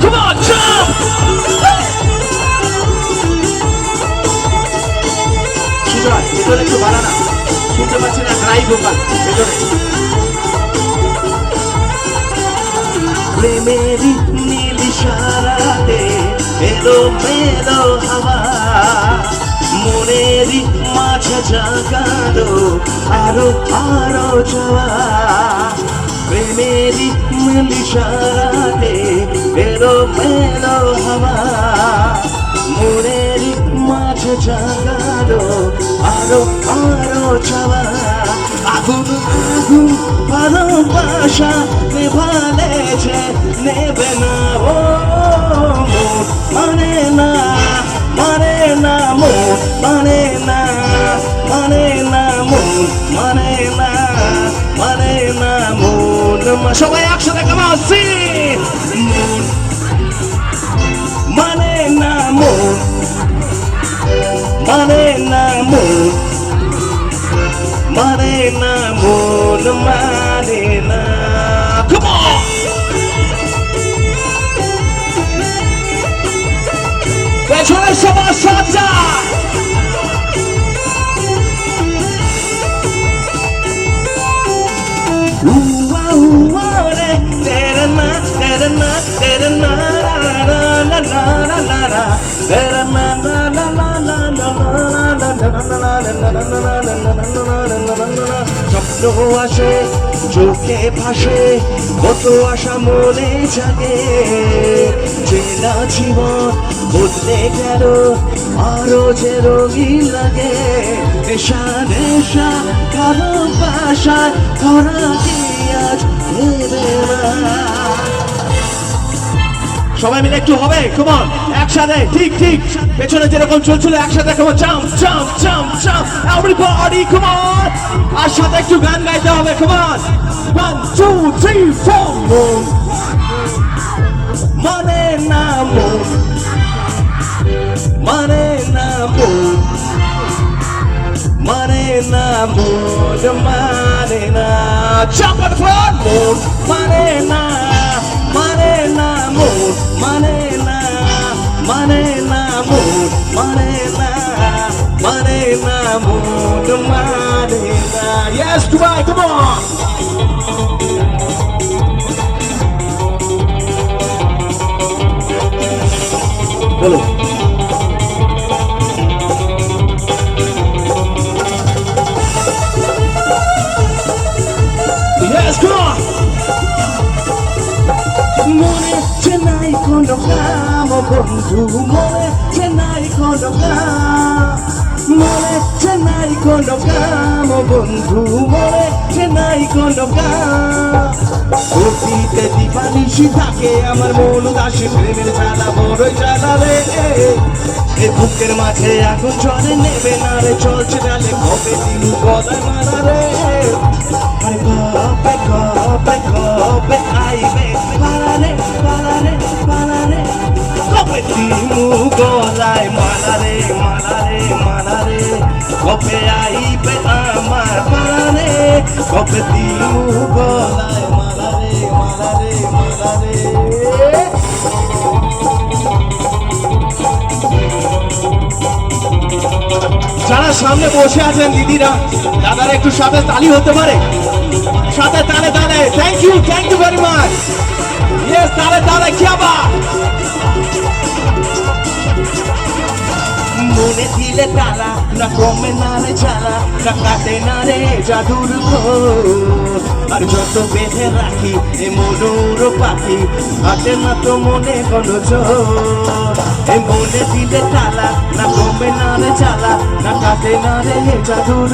come on, jump! সুতরাং ভেতরে একটু বাড়ানা শুনতে পাচ্ছি না ড্রাই ভোকাল ভেতরে প্রেমেরই নীল ইশারাতে এলো মেলো হাওয়া মনেরই মাঝে জাগালো আরো আরো যাওয়া প্রেমেরই নীল ইশারাতে এলো মেলো হাওয়া মনেরই মাঝে জাগালো আরো আরো যাওয়া আগুন আগুন ভালোবাসা নেভালে যে নেবে না ও মন মানে না মানে না মন মানে না মানে না মন মানে না মানে না মন সবাই একসাথে কেমন মন মানে না মন মানে না মন মানে না মন মানে না come on পেছনে সবার সাজা উয়া উয়া রে তেরা না তেরা না তেরা না la la la la la la তেরা না la la la la la স্বপ্ন আসে চোখে ভাসে কত আশা মনে জাগে চেনা জীবন বদলে গেল আরো যে রঙিন লাগে নেশা নেশা ভালোবাসায় ধরা কি আজ নেবে না সবাই মিলে একটু হবে কমন একসাথে ঠিক ঠিক পেছনে যেরকম চলছিল একসাথে come on jump jump jump jump everybody come on আর সাথে একটু গান গাইতে হবে কমন 1 2 3 4 মন মানে না মন মানে না মন মানে না মন মানে না jump on the floor মন মানে না মানে না মন মানে না মানে না মন মানে না মানে না মন মানে না yes Dubai come on বলো yes come on মনে চেনাই কোনো কাম বন্ধু মনে চেনাই কোনো কাম মনে চেনাই কোনো কাম বন্ধু মনে চেনাই কোনো কাম অতীতে দিবানিশি থাকে আমার মন উদাসী প্রেমের জ্বালা বড়ই জ্বালা রে এ বুকের মাঝে আগুন জ্বলে নেবে না রে চলছে ডালে কবে দিন গলায় মারা রে আরে কবে কবে কবে আইবে পালারে পালারে পালারে কবে দিনু গলায় মালারে মালারে মালারে কবে আইবে আমার পালারে কবে দিনু গলায় মালারে মালারে মালারে যারা সামনে বসে আছেন দিদিরা দাদারা একটু সাথে তালি হতে পারে সাথে তালে তালে thank you very much yes তালে তালে কি আবার মনে দিলে তালা না কমে না রে জ্বালা না কাটে না রে জাদুর আর যত বেঁধে রাখি এ মনোর পাখি হাতে না তো মনে কোনো জোর এ মনে দিলে তালা না কমে না রে জ্বালা না কাটে না রে জাদুর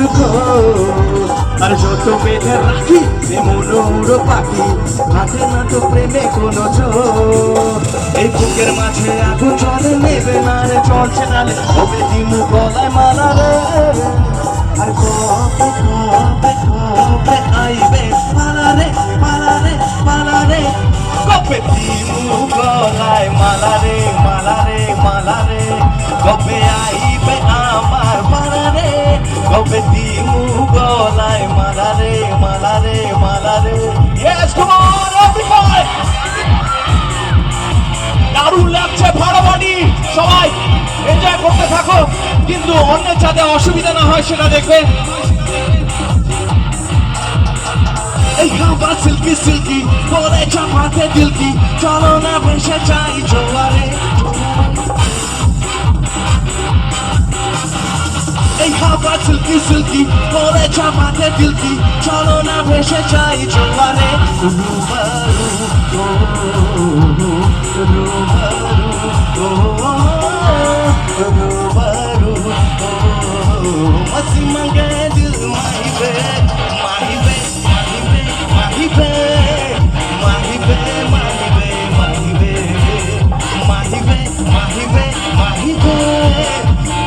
আর যত বেঁধে রাখি এ মনোর পাখি হাতে না তো প্রেমে কোনো জোর এই বুকের মাঝে আগুন চলে নেবে না রে চলছে নালে কবে দিনু গলায় মালা রে আর কবে কবে কবে আইবে পালারে পালারে পালারে কবে দিনু গলায় মালা রে মালারে মালারে কবে আইবে আমার পালারে কবে দিনু গলায় মালারে মালারে মালারে yes come on everybody হয় সেটা দেখবে। এই হাওয়া সিল্কি সিল্কি পরে চাপাতে দিলকি, চলো না ভেসে যাই জোয়ারে। এই হাওয়া সিল্কি সিল্কি পরে চাপাতে দিলকি, চলো না ভেসে যাই জোয়ারে। मस्ती मांगे दिल माहिबे माहिबे माहिबे माहिबे माहिबे माहिबे माहिबे माहिबे माहिबे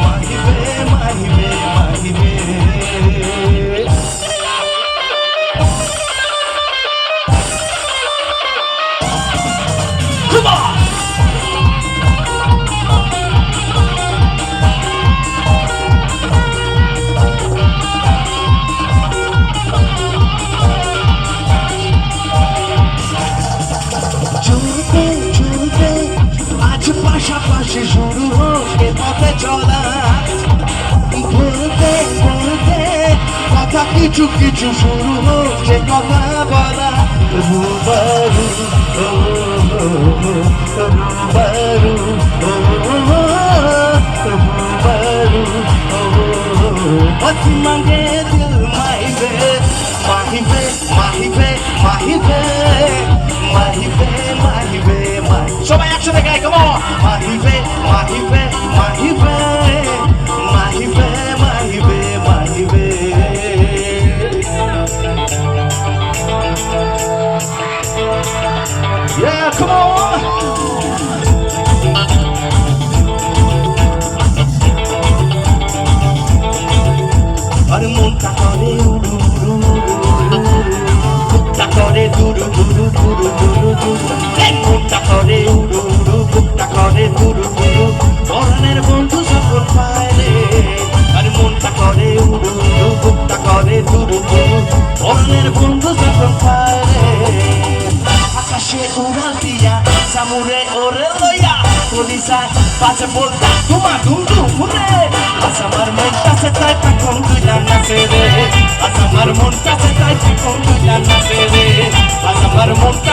माहिबे माहिबे माहिबे। Come on! পাশাপাশি শুরু হোক এ পথে চলা, বলতে বলতে কথা কিছু কিছু শুরু হোক যে কথা বলা। রুবারু রুবারু রুবারু মস্তি মাঙ্গে দিল মাহিবে মাহিবে মাহিবে মাহিবে মাহিবে মাহিবে মাহিবে। সবাই একসাথে গাই, কেমন? মাহিবে মাহিবে মাহিবে মাহিবে মাহিবে মাহিবে। Yeah, come on! আরে মনটা করে উড়ু উড়ু বুকটা করে দুরু দুরু দুরু দুরু দুরু, মনটা করে উড়ু উড়ু বুকটা করে দুরু দুরু, পরাণের বন্ধু যখন পায় রে। আরে মনটা করে উড়ু উড়ু বুকটা করে দুরু দুরু, পরাণের বন্ধু যখন পায় রে। আকাশে উড়াল দিয়া সামুরে ওরে লইয়া পুলিশায় পাছে বলতা তোমা দুমদু ফুরে। আজ আমার মনটা সে তাই তখন তুইলা নাচে রে, আজ আমার মনটা সে তাই তখন তুইলা নাচে রে, আজ আমার মনটা